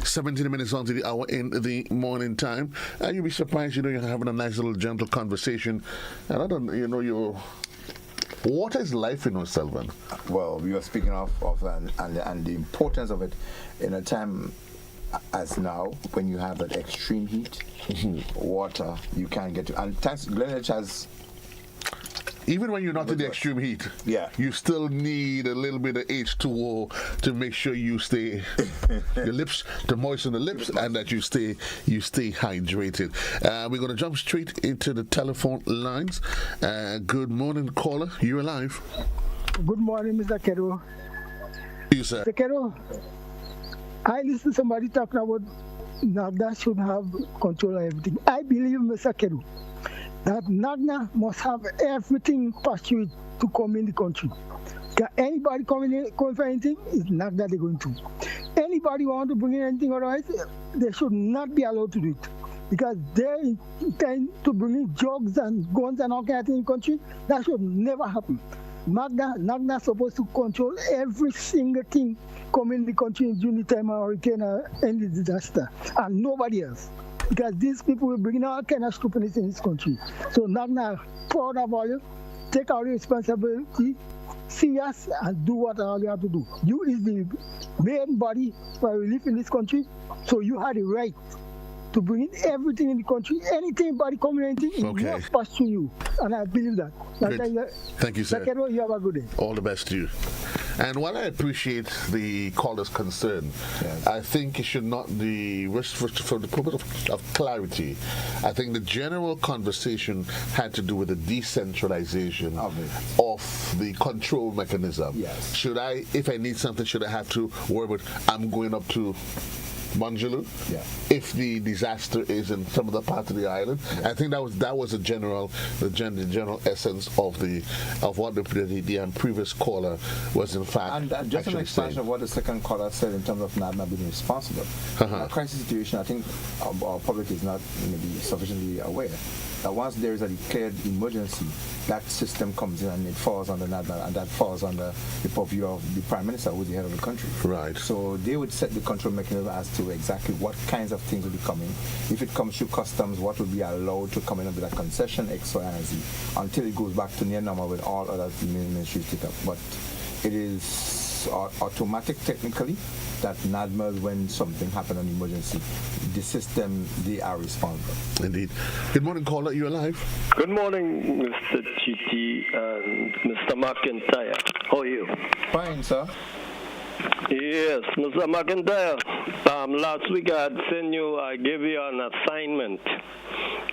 17 minutes on to the hour in the morning time. You'll be surprised, you're having a nice little gentle conversation. And I don't, water is life, Sylvan. Well, we were speaking of and the importance of it in a time as now, when you have that extreme heat, water, you can't get to. And thanks, Greenwich has. Even when you're not in the extreme heat, you still need a little bit of H2O to make sure you stay your lips, to moisten the lips, and that you stay hydrated. We're going to jump straight into the telephone lines. Good morning, caller. You're alive. Good morning, Mr. Cadore. You, sir. Mr. Cadore, I listened to somebody talking about NAGDA should have control of everything. I believe, Mr. Cadore, that NAGDA must have everything pursued to come in the country. Can anybody come for anything? It's NAGDA they're going to. Anybody want to bring in anything otherwise, they should not be allowed to do it. Because they intend to bring in drugs and guns and all kinds of things in the country. That should never happen. NAGDA is supposed to control every single thing coming in the country during the time of hurricane or any disaster, and nobody else. Because these people will bring in all kinds of stupidness in this country. So NAGDA, proud of all you, take all your responsibility, serious, and do what all you have to do. You is the main body for relief in this country, so you have the right to bring in everything in the country. Anything by the community, it must pass through you. And I believe that. Thank you, sir. You have a good day. All the best to you. And while I appreciate the caller's concern, I think it should not be, for the purpose of clarity, I think the general conversation had to do with the decentralization of the control mechanism. Yes. Should I, if I need something, should I have to worry about, I'm going up to Manjulu, if the disaster is in some other part of the island? I think that was the general essence of what the previous caller was in fact. And just an expansion of what the second caller said in terms of NADMA being responsible. In a crisis situation, I think our public is not maybe sufficiently aware that once there is a declared emergency, that system comes in and it falls under NADMA, and that falls under the purview of the Prime Minister, who is the head of the country. Right. So they would set the control mechanism as to exactly what kinds of things will be coming. If it comes through customs, what will be allowed to come in under that concession, X, Y, and Z, until it goes back to near normal with all other ministries take up. But it is automatic technically that NADMA, when something happens, an emergency, the system, they are responsible. Indeed. Good morning, caller. You're alive. Good morning, Mr. GT and Mr. McIntyre. How are you? Fine, sir. Yes, Mr. McIntyre. Last week I gave you an assignment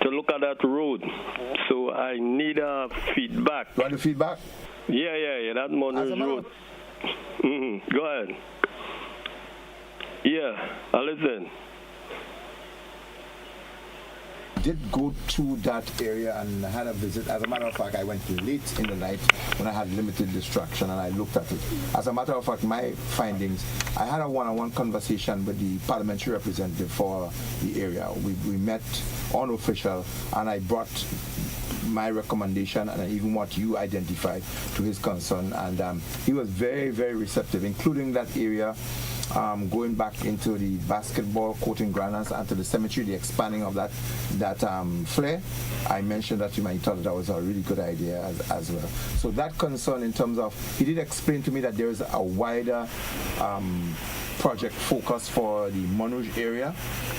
to look at that road. So I need a feedback. You want the feedback? Yeah, that Monroe Road. Go ahead. Yeah, I listen. Did go through that area and had a visit. As a matter of fact, I went late in the night when I had limited distraction and I looked at it. As a matter of fact, my findings, I had a one-on-one conversation with the parliamentary representative for the area. We met unofficial and I brought my recommendation and even what you identified to his concern, and he was very, very receptive, including that area going back into the basketball courting grounds and to the cemetery, the expanding of that flare. I mentioned that to him and he thought that was a really good idea as well. So that concern in terms of, he did explain to me that there is a wider project focus for the Monrouge area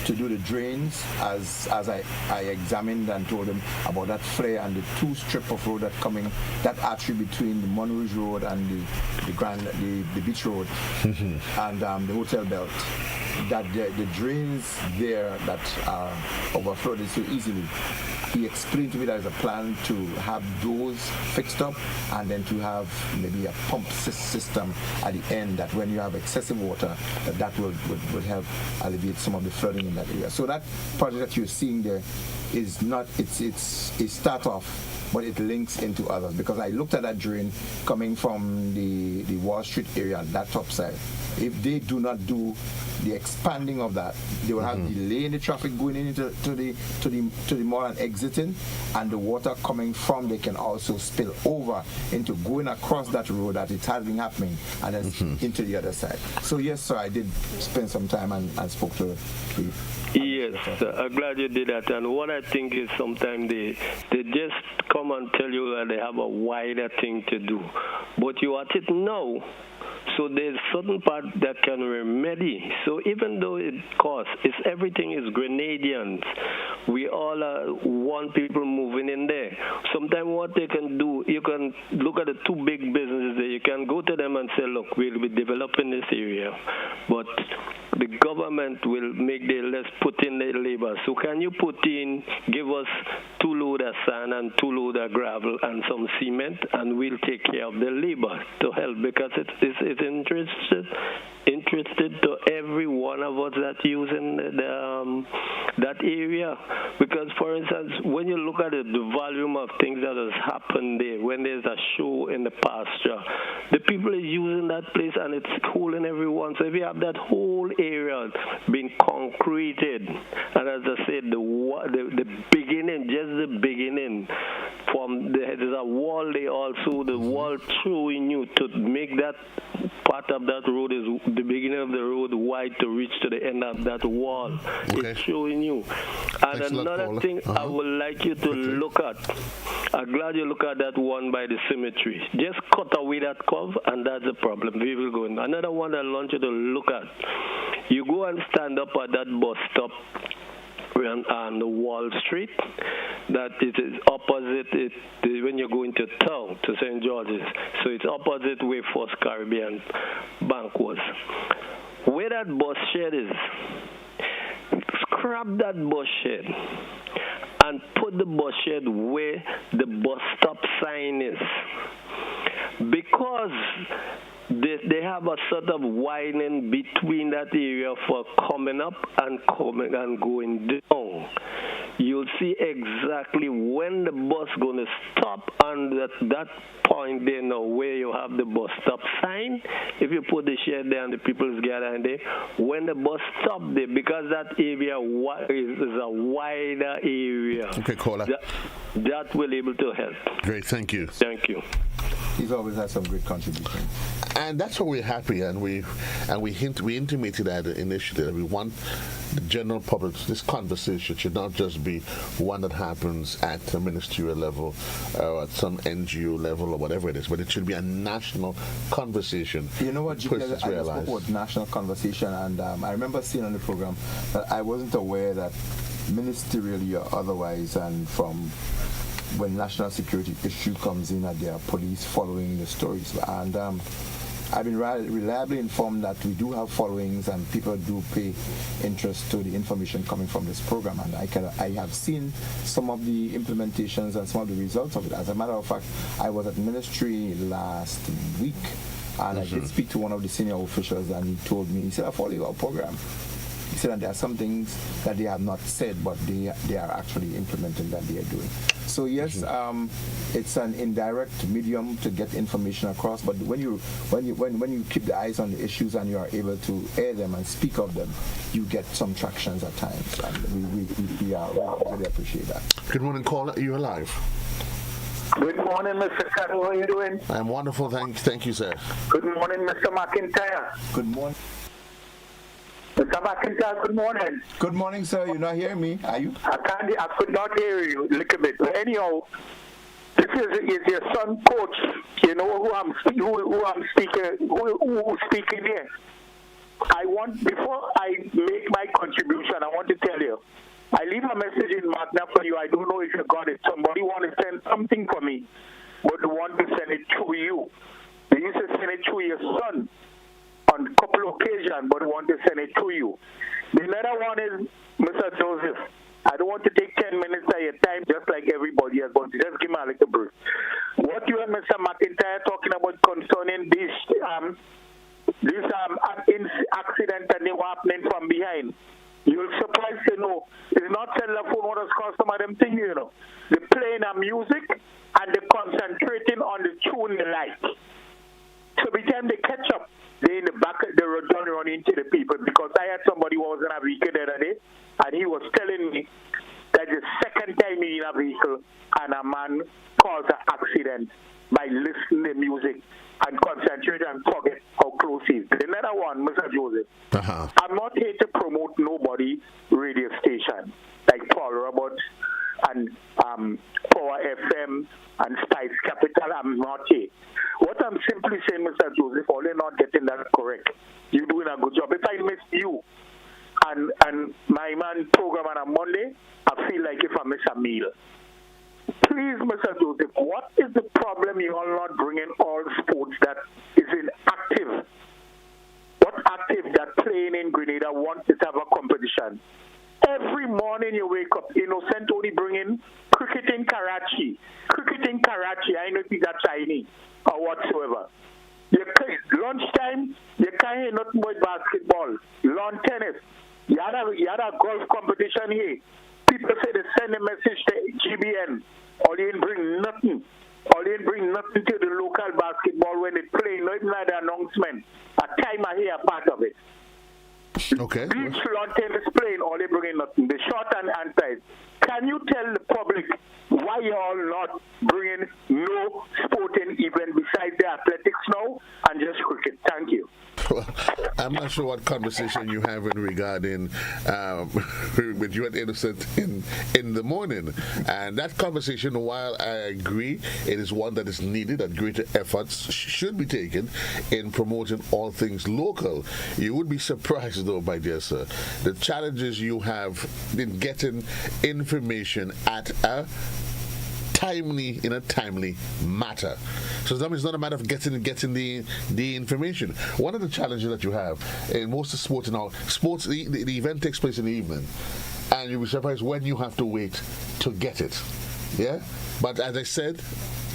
to do the drains, as I examined and told him about that flare and the two strip of road that artery between the Monrouge Road and the beach road and the hotel belt, that the drains there that are overflowed so easily. He explained to me there's a plan to have those fixed up and then to have maybe a pump system at the end that when you have excessive water, that would help alleviate some of the flooding in that area. So that project that you're seeing there is not, it's a start off, but it links into others, because I looked at that drain coming from the Wall Street area on that top side. If they do not do the expanding of that, they will have delay in the traffic going into the mall and exiting, and the water coming from, they can also spill over into going across that road that it has been happening and then into the other side. So yes, sir, I did spend some time and spoke to the Yes, I'm glad you did that. And what I think is sometimes they just come and tell you that they have a wider thing to do. But you at it now. So there's certain part that can remedy. So even though it costs, everything is Grenadians. We all want people moving in there. Sometimes what they can do, you can look at the two big businesses there. You can go to them and say, look, we'll be developing this area, but the government will make let's put in the labor. So can you give us 2 loads of sand and 2 loads of gravel and some cement, and we'll take care of the labor to help, because it's interested to every one of us that using that area. Because, for instance, when you look at the volume of things that has happened there, when there's a show in the pasture, the people are using that place and it's cooling everyone. So if you have that whole area being concreted, and as I said, the beginning, just the beginning, there's a wall there also, the wall showing you to make that part of that road is the beginning of the road wide to reach to the end of that wall. Okay. It's showing you. And thanks another thing I would like you to look at, I'm glad you look at that one by the cemetery. Just cut away that curve and that's the problem. We will go in. Another one I want you to look at. You go and stand up at that bus stop on the Wall Street. That it is opposite when you go into town to St. George's. So it's opposite where First Caribbean Bank was. Where that bus shed is, scrap that bus shed and put the bus shed where the bus stop sign is. Because they have a sort of widening between that area for coming up and going down. You'll see exactly when the bus going to stop, and that point there now where you have the bus stop sign. If you put the shed there and the people is gathering there, when the bus stop there, because that area is a wider area. Okay, caller. That will able to help. Great, thank you. Thank you. He's always had some great contributions. And that's why we're happy, and we intimated at the initiative that we want the general public. This conversation should not just be one that happens at a ministerial level or at some NGO level or whatever it is, but it should be a national conversation. You know what, I just spoke about national conversation, and I remember seeing on the program that I wasn't aware that ministerially or otherwise, and from when national security issue comes in, that there are police following the stories. And I've been reliably informed that we do have followings and people do pay interest to the information coming from this program. And I have seen some of the implementations and some of the results of it. As a matter of fact, I was at ministry last week, and I did speak to one of the senior officials, and he told me, he said, I follow your program. He said that there are some things that they have not said, but they are actually implementing that they are doing. So yes, it's an indirect medium to get information across. But when you keep the eyes on the issues and you are able to air them and speak of them, you get some tractions at times. And we really appreciate that. Good morning, caller. You're alive. Good morning, Mr. Cadore. How are you doing? I'm wonderful. Thank you, sir. Good morning, Mr. McIntyre. Good morning. Mr. McIntyre, good morning. Good morning, sir. You're not hearing me, are you? I could not hear you a little bit. But anyhow, this is your son, Coach. You know who I'm speaking here. Before I make my contribution, I want to tell you, I leave a message in Magna for you. I don't know if you got it. Somebody want to send something for me, but they want to send it through you. They used to send it through your son on a couple of occasions, but I want to send it to you. The other one is, Mr. Joseph, I don't want to take 10 minutes of your time just like everybody else, but just give me a little brief. What you and Mr. McIntyre talking about concerning this accident and they were happening from behind, you'll surprise to know it's not telephone orders cost some of them things, you know. They're playing a music and they're concentrating on the tune they like. So by the time they catch up, they in the back of the road run into the people, because I had somebody who was in a vehicle the other day, and he was telling me that the second time he in a vehicle and a man caused an accident by listening to music and concentrate and forget how close he is. Another one, Mr. Joseph. I'm not here to promote nobody radio station like Paul Roberts and Power FM and Spice Capital. I'm not here. What I'm simply saying, Mr. Joseph, all you're not getting that correct. You're doing a good job. If I miss you and my man program on a Monday, I feel like if I miss a meal. Please, Mr. Joseph, what is the problem you are not bringing all sports that is inactive? What active that playing in Grenada wants to have a competition? Every morning you wake up, Innocent only bringing cricket in Karachi. I know it's that Chinese or whatsoever. Lunchtime, you can't hear nothing but basketball, lawn tennis. You had a golf competition here. People say they send a message to GBN. All you bring nothing. To the local basketball when they play. Not even like the announcement. A time I hear part of it. Okay. Beach lawn tennis playing, all they bring in nothing. The short and answer is, can you tell the public why y'all not bringing no sporting event besides the athletics now and just cricket? Thank you. Well, I'm not sure what conversation you have in regarding with you and Innocent in the morning. And that conversation, while I agree it is one that is needed, that greater efforts should be taken in promoting all things local, you would be surprised, though, my dear sir, the challenges you have in getting information at a timely matter. So it's not a matter of getting the information. One of the challenges that you have in most of sports now, the event takes place in the evening, and you'll be surprised when you have to wait to get it. Yeah? But as I said,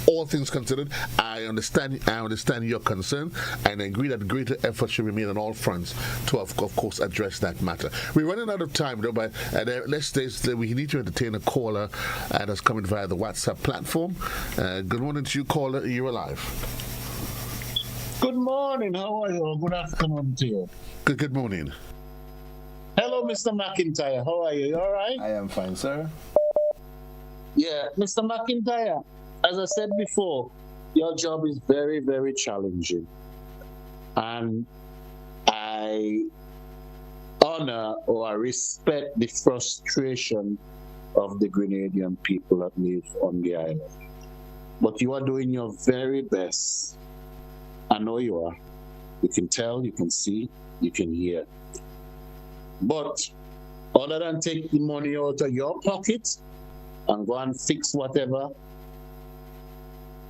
all things considered, I understand your concern, and I agree that greater effort should be made on all fronts to, of course, address that matter. We're running out of time, though, but we need to entertain a caller that's coming via the WhatsApp platform. Good morning to you, caller. You're alive. Good morning. How are you? Good afternoon to you. Good morning. Hello, Mr. McIntyre. How are you? You all right? I am fine, sir. Yeah, Mr. McIntyre, as I said before, your job is very, very challenging. And I honor or I respect the frustration of the Grenadian people that live on the island. But you are doing your very best. I know you are. You can tell, you can see, you can hear. But other than take the money out of your pocket and go and fix whatever,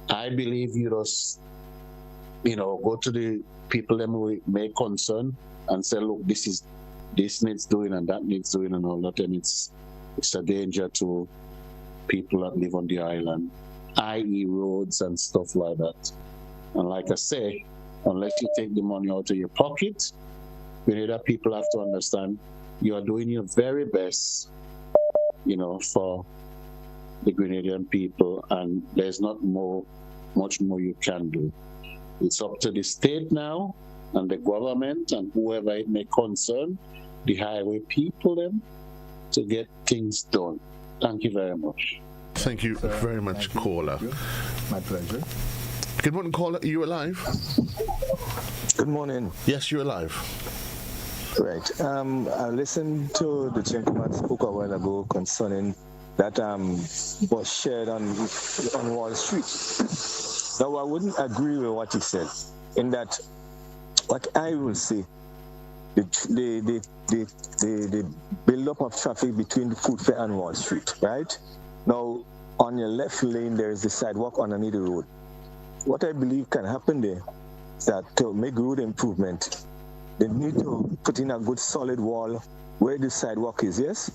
I believe you just, go to the people that may concern and say, look, this needs doing and that needs doing and all that, and it's a danger to people that live on the island, i.e. roads and stuff like that. And like I say, unless you take the money out of your pocket, Grenada people have to understand you are doing your very best, for the Grenadian people, and there's not much more you can do. It's up to the state now and the government and whoever it may concern, the highway people, them, to get things done. Thank you very much. Thank you very much, caller. My pleasure. Good morning, caller. Are you alive? Good morning. Yes, you're alive. Right. I listened to the gentleman spoke a while ago concerning that was shared on Wall Street. Now, I wouldn't agree with what he said, in that what I will say, the build-up of traffic between the Food Fair and Wall Street, right? Now, on your left lane, there is the sidewalk underneath the road. What I believe can happen there is that to make road improvement, they need to put in a good solid wall where the sidewalk is, yes?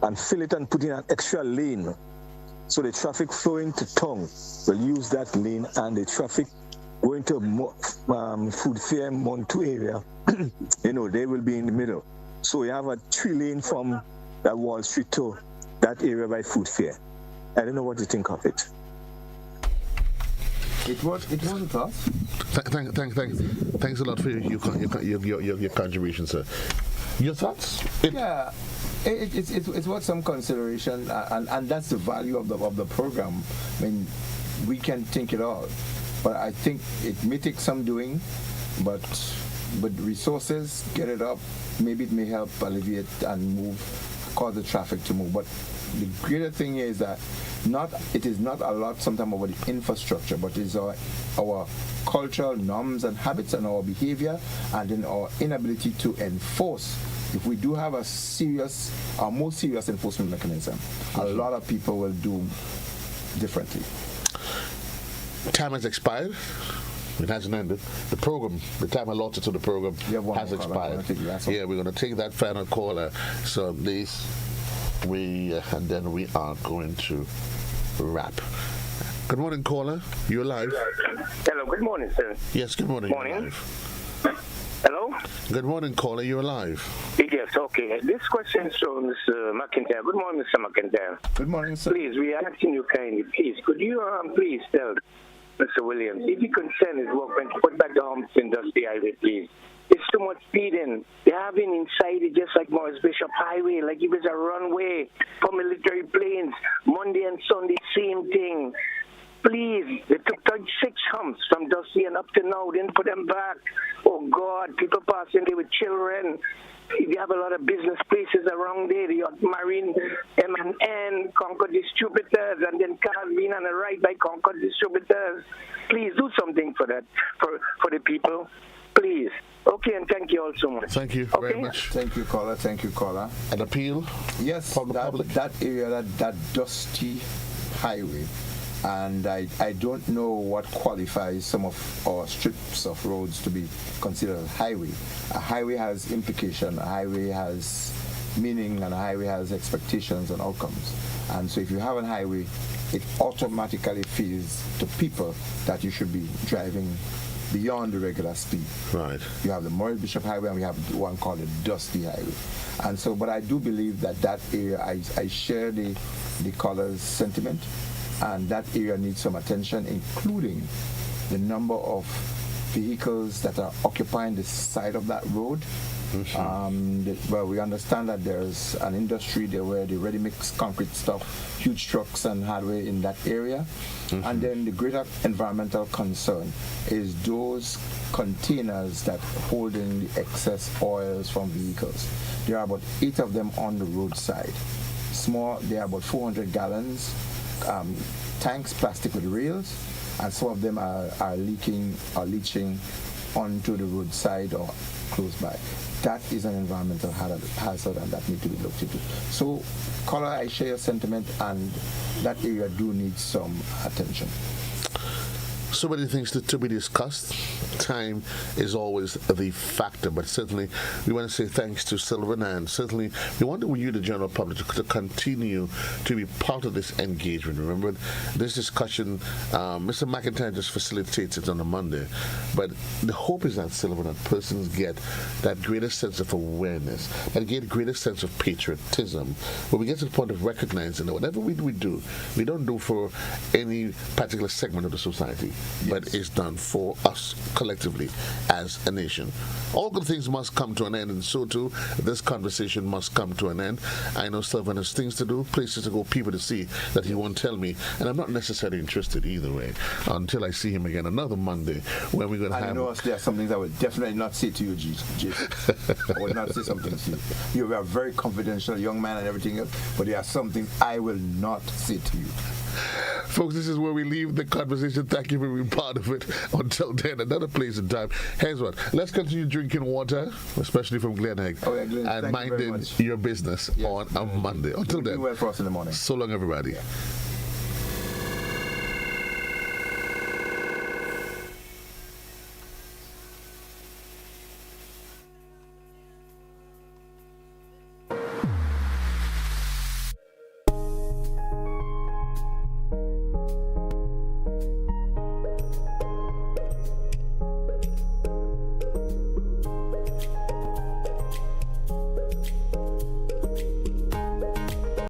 And fill it and put in an extra lane. So the traffic flowing to town will use that lane, and the traffic going to Food Fair, Montu area, they will be in the middle. So you have a 3-lane from that Wall Street to that area by Food Fair. I don't know what you think of it. It was a thought. Thanks a lot for your contribution, sir. Your thoughts? Yeah, it's worth some consideration, and that's the value of the program. I mean, we can think it out, but I think it may take some doing, but resources, get it up. Maybe it may help alleviate and cause the traffic to move. But the greater thing is that it is not a lot sometimes about the infrastructure, but it's our cultural norms and habits and our behavior, and then our inability to enforce. If we do have a more serious enforcement mechanism, a lot of people will do differently. Time has expired. It hasn't ended. The time allotted to the program has expired. Yeah, we're going to take that final caller. So this, and then we are going to wrap. Good morning, caller. You're live. Hello. Good morning, sir. Yes. Good morning. Morning. Hello. Good morning, caller. You're alive. Yes. Okay. This question is from Mr. McIntyre. Good morning, Mr. McIntyre. Good morning, sir. Please, we are asking you kindly. Please, could you please tell Mr. Williams if he can send his workmen to put back the Humps Industry Highway, please? It's too much speeding. They're having inside it just like Morris Bishop Highway, like it was a runway for military planes. Monday and Sunday, same thing. Please, they took 36 humps from Dusty and up to now, didn't put them back. Oh God, people passing there with children. You have a lot of business places around there. You have Marine, M&N, Concord Distributors, and then cars being on the right by Concord Distributors. Please do something for that, for the people. Please. Okay, and thank you all so much. Thank you very much. Thank you, caller. Thank you, caller. An appeal? Yes, that area, that dusty highway. And I don't know what qualifies some of our strips of roads to be considered a highway. A highway has implication, a highway has meaning, and a highway has expectations and outcomes. And so if you have a highway, it automatically feels to people that you should be driving beyond the regular speed. Right. You have the Morris Bishop Highway, and we have one called the Dusty Highway. And so, but I do believe that area, I share the caller's sentiment. And that area needs some attention, including the number of vehicles that are occupying the side of that road. Well, we understand that there's an industry there where the ready-mix concrete stuff, huge trucks and hardware in that area. And then the greater environmental concern is those containers that hold in the excess oils from vehicles. There are about 8 of them on the roadside. Small, they are about 400 gallons. Tanks, plastic with rails, and some of them are leaching onto the roadside or close by. That is an environmental hazard, and that needs to be looked into. So, caller, I share your sentiment, and that area do need some attention. So many things to be discussed. Time is always the factor, but certainly we want to say thanks to Sylvan, and certainly we want you, the general public, to continue to be part of this engagement. Remember, this discussion, Mr. McIntyre just facilitates it on a Monday, but the hope is that, Sylvan, that persons get that greater sense of awareness, that get a greater sense of patriotism, where we get to the point of recognizing that whatever we do, we don't do for any particular segment of the society. Yes. But it's done for us collectively as a nation. All good things must come to an end, and so too, this conversation must come to an end. I know Sylvan has things to do, places to go, people to see that he won't tell me, and I'm not necessarily interested either way until I see him again another Monday when we're going to have... I know there are some things I would definitely not say to you, Jason. I would not say something to you. You are a very confidential young man and everything else, but there are some things I will not say to you. Folks, this is where we leave the conversation. Thank you for being part of it. Until then, another place and time. Here's what. Let's continue drinking water, especially from Glen Egg, and minding your business on a Monday. Until then, well for us in the morning. So long, everybody. Yeah.